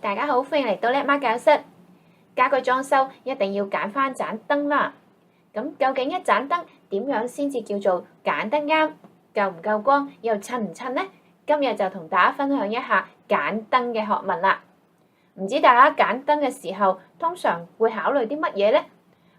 大家好，歡迎嚟到叻媽教室。家居裝修一定要揀翻盞燈啦。咁究竟一盞燈點樣先至叫做揀得啱？夠唔夠光？又襯唔襯呢？今日就同大家分享一下揀燈嘅學問啦。唔知大家揀燈嘅時候，通常會考慮啲乜嘢呢？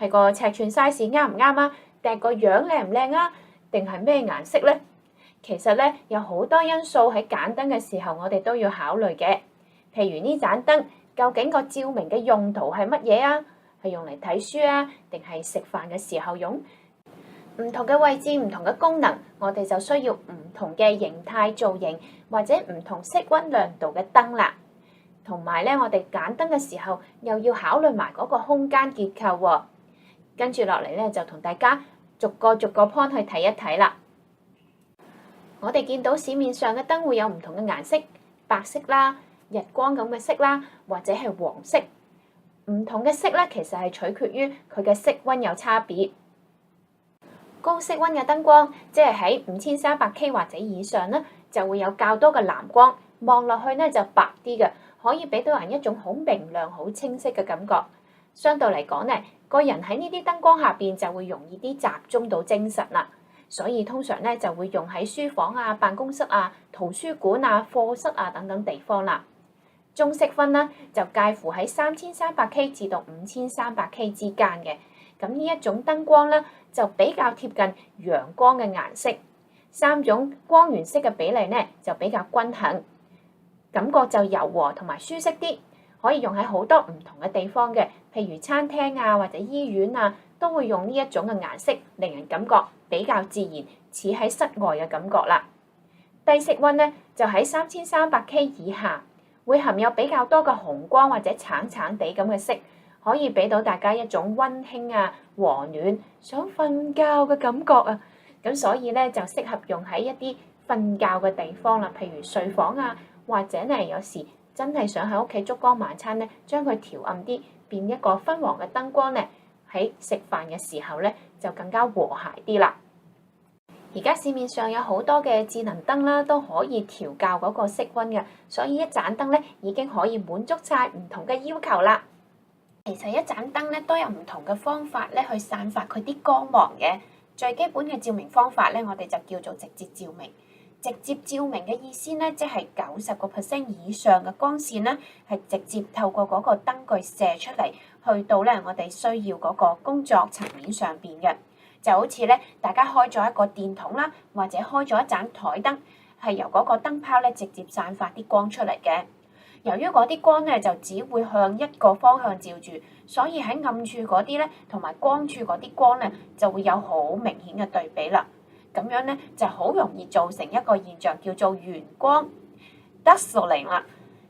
係個尺寸 size 啱唔啱啊？定係個樣靚唔靚啊？定係咩顏色呢？其實咧有好多因素喺揀燈嘅時候，我哋都要考慮嘅。譬如呢盞燈，究竟個照明嘅用途係乜嘢啊？係用嚟睇書啊，定係食飯嘅時候用？唔同嘅位置、唔同嘅功能，我哋就需要唔同嘅形態造型，或者唔同色溫亮度嘅燈啦。同埋咧，我哋揀燈嘅時候，又要考慮埋嗰個空間結構喎。跟住落嚟咧，就同大家逐個 point 去睇一睇啦。我哋見到市面上嘅燈會有唔同嘅顏色，白色啦、日光咁嘅色啦，或者係黃色。唔同嘅色咧，其實係取決於佢嘅色溫有差別。高色溫嘅燈光，即係喺5300K 或者以上咧，就會有較多嘅藍光，望落去咧就白啲嘅，可以俾到人一種好明亮、好清晰嘅感覺。相對嚟講咧，個人喺呢啲燈光下邊就會容易啲集中到精神啦。所以通常咧就會用喺書房啊、辦公室啊、圖書館啊、課室啊等等地方啦。中色分呢就介乎喺3300K 至到5300K 之間嘅。咁呢一種燈光咧就比較貼近陽光嘅顏色。三種光源色嘅比例咧就比較均衡，感覺就柔和同埋舒適啲，可以用喺好多唔同嘅地方嘅，譬如餐廳啊或者醫院啊，都會用呢一種嘅顏色，令人感覺比較自然，似喺室外嘅感覺啦。低色溫咧就喺3300K 以下，會含有比較多嘅紅光或者橙橙地咁嘅色，可以俾到大家一種溫馨啊、和暖、想瞓覺嘅感覺啊。咁所以咧就適合用喺一啲瞓覺嘅地方啦，譬如睡房啊，或者咧有時真係想喺屋企燭光晚餐咧，將佢調暗啲，變一個昏黃嘅燈光咧，喺食飯嘅時候咧就更加和諧啲啦。而家市面上有好多嘅智能燈啦，都可以調校嗰個色溫嘅，所以一盞燈咧已經可以滿足晒唔同嘅要求啦。其實一盞燈咧都有唔同嘅方法咧去散發佢啲光芒嘅。最基本嘅照明方法咧，我哋就叫做直接照明。直接照明嘅意思咧，即係90% 以上嘅光線咧，係直接透過嗰個燈具射出嚟，去到咧我哋需要嗰個工作層面上邊嘅。就好似咧，大家開咗一個電筒啦，或者開咗一盞台燈，係由嗰個燈泡咧直接散發啲光出嚟嘅。由於嗰啲光咧就只會向一個方向照住，所以喺暗處嗰啲咧同埋光處嗰啲光咧就會有好明顯嘅對比啦。咁樣咧就好容易造成一個現象叫做圓光 dazzling 啦。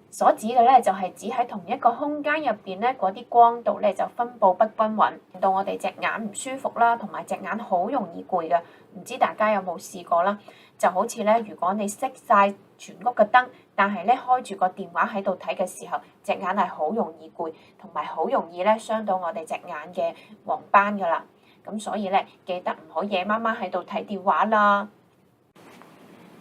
所指嘅咧就係指喺同一個空間入邊咧嗰啲光度咧就分佈不均勻，令到我哋隻眼唔舒服啦，同埋隻眼好容易攰嘅。唔知大家有冇試過啦？就好似咧，如果你熄晒全屋嘅燈，但係咧開住個電話喺度睇嘅時候，隻眼係好容易攰，同埋好容易咧傷到我哋隻眼嘅黃斑噶啦。咁所以咧，記得唔好夜媽媽喺度睇電話啦。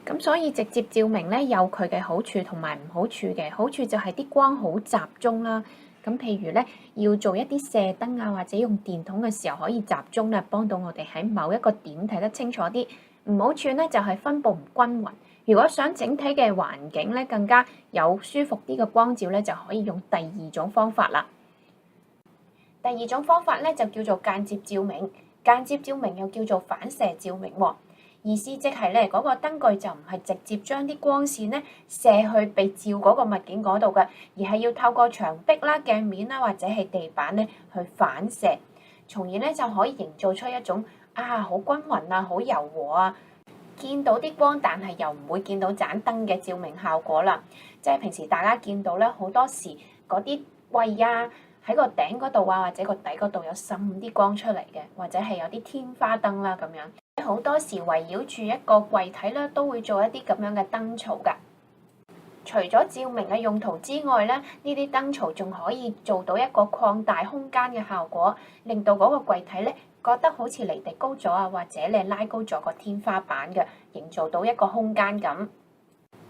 咁所以直接照明咧有佢嘅好處同埋唔好處嘅。好處就係啲光好集中啦。咁譬如咧要做一啲射燈啊，或者用電筒嘅時候可以集中咧，幫到我哋喺某一個點睇得清楚啲。唔好處咧就係分佈唔均勻。如果想整體嘅環境咧更加有舒服啲嘅光照咧，就可以用第二種方法啦。第二種方法咧就叫做間接照明。間接照明又叫做反射照明喎。意思即係咧，嗰個燈具就唔係直接將啲光線咧射去被照嗰個物件嗰度嘅，而係要透過牆壁啦、鏡面啦或者係地板咧去反射，從而咧就可以營造出一種好均勻啊、好柔和啊，見到啲光但係又唔會見到盞燈嘅照明效果啦。即係平時大家見到咧，好多時嗰啲位啊喺個頂嗰度啊或者個底嗰度有滲啲光出嚟嘅，或者係有啲天花燈啦咁樣。好多時圍繞住一個櫃體咧，都會做一啲咁樣嘅燈槽㗎。除咗照明嘅用途之外咧，呢啲燈槽仲可以做到一個擴大空間嘅效果，令到嗰個櫃體咧覺得好似離地高咗啊，或者你拉高咗個天花板嘅，營造到一個空間感。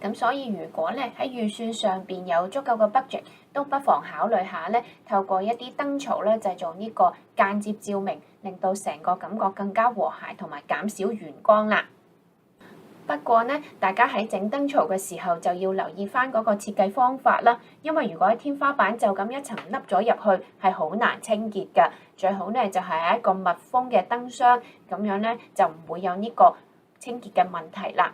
咁所以如果咧喺預算上邊有足夠嘅 budget，都不妨考慮下咧，透過一啲燈槽咧製造呢個間接照明，令到成個感覺更加和諧同埋減少眩光啦。不過咧，大家喺整燈槽嘅時候就要留意翻嗰個設計方法啦，因為如果喺天花板就咁一層凹咗入去，係好難清潔㗎。最好咧就係一個密封嘅燈箱，咁樣咧就唔會有呢個清潔嘅問題啦。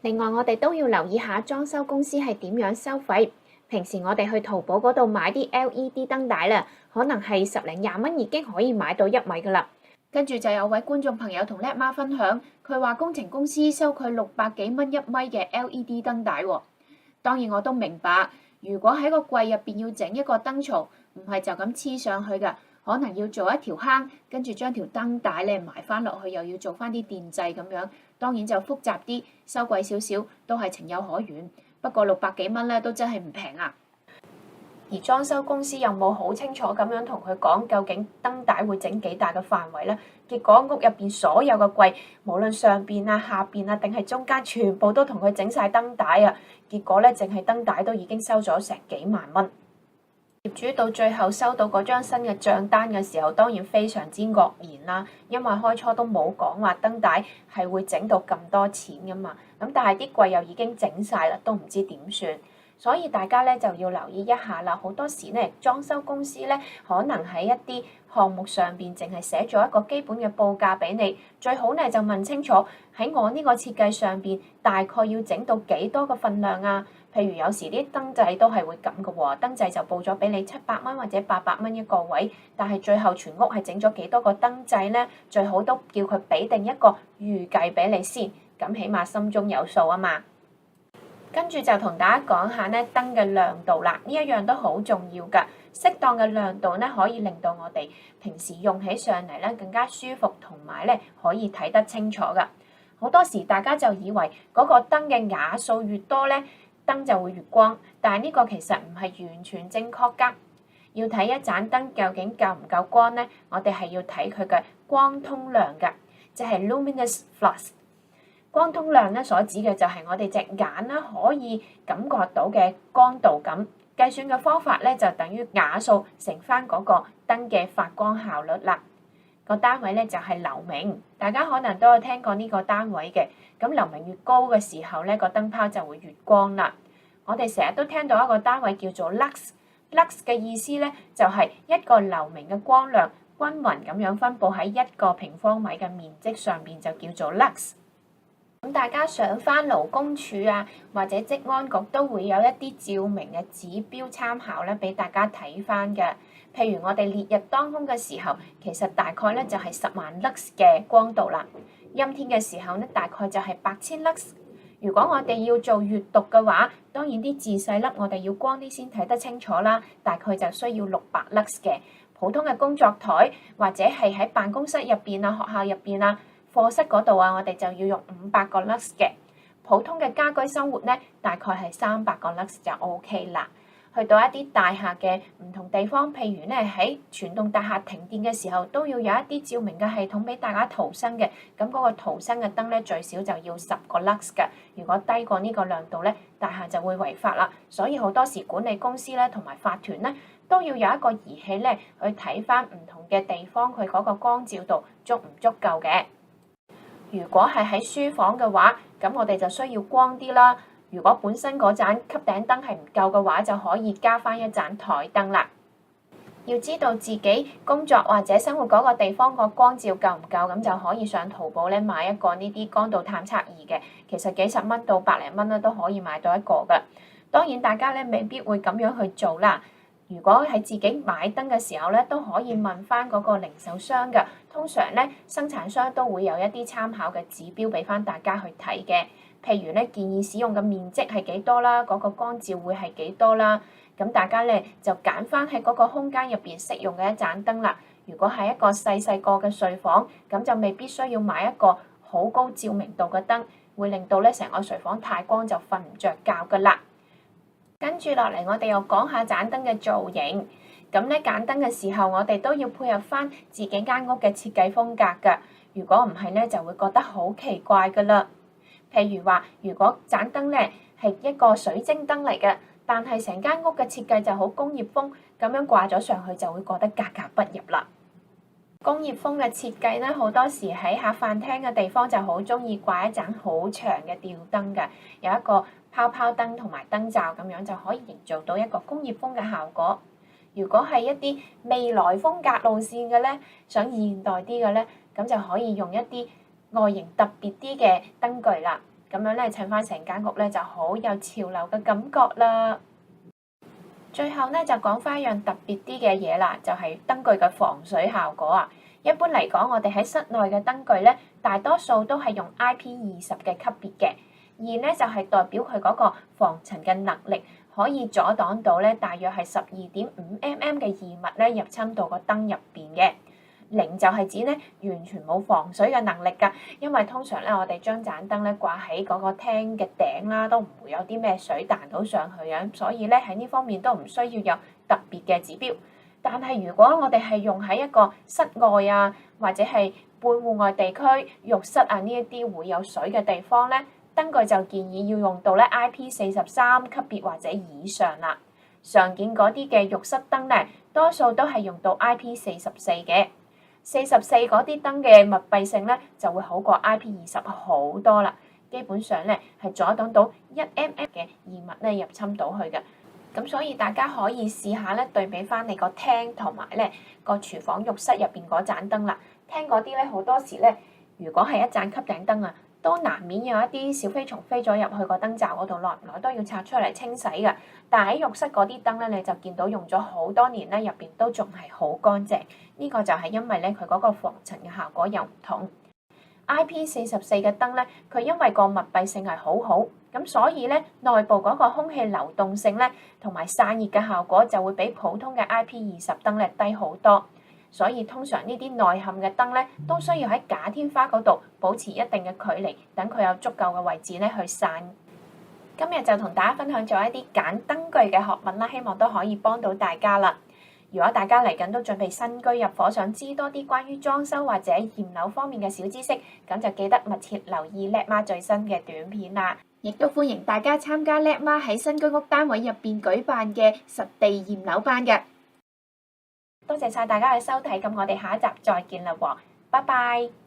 另外，我哋都要留意下裝修公司係點樣收費。平時我哋去淘寶嗰度買啲 LED 燈帶啦，可能係10零20蚊已經可以買到1米㗎啦。跟住就有位觀眾朋友同叻媽分享，佢話工程公司收佢600幾蚊1米嘅 LED 燈帶喎。當然我都明白，如果喺個櫃入邊要整一個燈槽，唔係就咁黐上去㗎，可能要做一條坑，跟住將條燈帶咧埋翻落去，又要做翻啲電掣咁樣。當然就複雜啲，收貴少少都係情有可原。不過600幾蚊咧都真係唔平啊！而裝修公司有冇好清楚咁樣同佢講究竟燈帶會整幾大嘅範圍呢？結果屋入邊所有嘅櫃，無論上邊啊、下邊啊，定係中間，全部都同佢整晒燈帶啊！結果咧，淨係燈帶都已經收咗成幾萬蚊。業主到最後收到嗰張新嘅帳單嘅時候，當然非常之愕然啦，因為開初都冇講話燈帶係會整到咁多錢噶嘛。咁但係啲櫃又已經整晒啦，都唔知點算。所以大家咧就要留意一下啦。好多時咧，裝修公司咧可能喺一啲項目上邊淨係寫咗一個基本嘅報價俾你，最好咧就問清楚喺我呢個設計上邊大概要整到幾多個份量啊。譬如有時啲燈掣都係會咁嘅喎，燈掣就報咗俾你700蚊或者800蚊一個位，但係最後全屋係整咗幾多個燈掣咧？最好都叫佢俾定一個預計俾你先，咁起碼心中有數啊嘛。跟住就同大家講下咧燈嘅亮度啦，呢一樣都好重要㗎。適當嘅亮度咧，可以令到我哋平時用起上嚟咧更加舒服，同埋咧可以睇得清楚㗎。好多時大家就以為嗰個燈嘅瓦數越多咧，燈就會越光，但係呢個其實唔係完全正確㗎。要睇一盞燈究竟夠唔夠光咧，我哋係要睇佢嘅光通量㗎，即係 luminous flux。光通量咧所指嘅就係我哋隻眼啦可以感覺到嘅光度咁。計算嘅方法咧就等於瓦數乘翻嗰個燈嘅發光效率啦。個單位咧就係流明，大家可能都有聽過呢個單位嘅。咁流明越高嘅時候咧，個燈泡就會越光啦。我哋成日都聽到一個單位叫做 lux，lux 嘅意思咧就係一個流明嘅光亮均勻咁樣分佈喺1個平方米嘅面積上邊，就叫做 lux。咁大家上翻勞工處啊，或者職安局都會有一啲照明嘅指標參考咧，俾大家睇翻嘅。譬如我哋烈日當空嘅時候，其實大概咧就係10萬 lux 嘅光度啦。陰天嘅時候咧，大概就係8000 lux。如果我哋要做閱讀嘅話，當然啲字細粒，我哋要光啲先睇得清楚啦。大概就需要600 lux 嘅。普通嘅工作台或者係喺辦公室入邊啊、學校入邊啊、課室嗰度啊，我哋就要用500個 lux 嘅。普通嘅家居生活咧，大概係300個 lux 就 OK 啦。去到一啲大廈嘅唔同地方，譬如咧喺全棟大廈停電嘅時候，都要有一啲照明嘅系統俾大家逃生嘅。咁嗰個逃生嘅燈咧，最少就要10個 lux 嘅。如果低過呢個亮度咧，大廈就會違法啦。所以好多時管理公司咧同埋法團咧，都要有一個儀器咧去睇翻唔同嘅地方，佢嗰個光照度足唔足夠嘅。如果係喺書房嘅話，咁我哋就需要光啲啦。如果本身嗰盞吸頂燈係唔夠嘅話，就可以加翻一盞台燈啦。要知道自己工作或者生活嗰個地方個光照夠唔夠，咁就可以上淘寶咧買一個呢啲光度探測儀嘅。其實幾十蚊到百零蚊咧都可以買到一個㗎。當然大家咧未必會咁樣去做啦。如果喺自己買燈嘅時候咧，都可以問翻嗰個零售商㗎。通常咧生產商都會有一啲參考嘅指標俾翻大家去睇嘅。譬如咧，建議使用嘅面積係幾多啦，嗰個光照會係幾多啦。咁大家咧就揀翻喺嗰個空間入邊適用嘅一盞燈啦。如果係一個細個嘅睡房，咁就未必需要買一個好高照明度嘅燈，會令到咧成個睡房太光就瞓唔着覺噶啦。跟住落嚟，我哋又講下盞燈嘅造型。咁咧揀燈嘅時候，我哋都要配合翻自己間屋嘅設計風格㗎。如果唔係咧，就會覺得好奇怪噶啦。譬如話，如果盞燈咧係一個水晶燈嚟嘅，但係成間屋嘅設計就好工業風，咁樣掛咗上去就會覺得格格不入啦。工業風嘅設計咧，好多時喺客飯廳嘅地方就好中意掛一盞好長嘅吊燈㗎，有一個泡泡燈同埋燈罩咁樣就可以營造到一個工業風嘅效果。如果係一啲未來風格路線嘅咧，想現代啲嘅咧，咁就可以用一啲外形特別啲嘅燈具啦。咁樣咧襯翻成間屋咧就好有潮流嘅感覺啦。最後咧就講翻一樣特別啲嘅嘢啦，就係燈具嘅防水效果啊。一般嚟講，我哋喺室內嘅燈具咧，大多數都係用 IP20嘅級別嘅，2咧就係代表佢嗰個防塵嘅能力，可以阻擋到咧大約係12.5mm嘅異物咧入侵到個燈入邊嘅。0就係指咧完全冇防水嘅能力㗎，因為通常咧我哋將盞燈咧掛喺嗰個廳嘅頂啦，都唔會有啲咩水彈到上去嘅，所以咧喺呢方面都唔需要有特別嘅指標。但係如果我哋係用喺一個室外啊，或者係半戶外地區、浴室啊呢一啲會有水嘅地方咧，燈具就建議要用到咧 IP43級別或者以上啦。常見嗰啲嘅浴室燈咧，多數都係用到 IP44嘅。44嗰啲燈嘅密閉性咧就會好過 IP20好多啦，基本上咧係阻擋到1mm嘅異物咧入侵到去嘅。咁所以大家可以試下咧對比翻你個廳同埋咧個廚房浴室入邊嗰盞燈啦。廳嗰啲咧好多時咧，如果係一盞吸頂燈啊，都難免有一啲小飛蟲飛咗入去個燈罩嗰度，耐唔耐都要拆出嚟清洗嘅。但係喺浴室嗰啲燈咧，你就見到用咗好多年咧，入邊都仲係好乾淨。呢個就係因為咧佢嗰個防塵嘅效果又唔同。IP44嘅燈咧，佢因為個密閉性係好好，咁所以咧內部嗰個空氣流動性咧同埋散熱嘅效果就會比普通嘅 IP20燈咧低好多。所以通常呢啲內嵌嘅燈咧，都需要喺假天花嗰度保持一定嘅距離，等佢有足夠嘅位置咧去散。今日就同大家分享咗一啲揀燈具嘅學問啦，希望都可以幫到大家啦。如果大家嚟緊都準備新居入伙，想知多啲關於裝修或者驗樓方面嘅小知識，咁就記得密切留意叻媽最新嘅短片啦。亦都歡迎大家參加叻媽喺新居屋單位入邊舉辦嘅實地驗樓班嘅。多謝晒大家嘅收睇，咁我哋下一集再見啦喎，拜拜。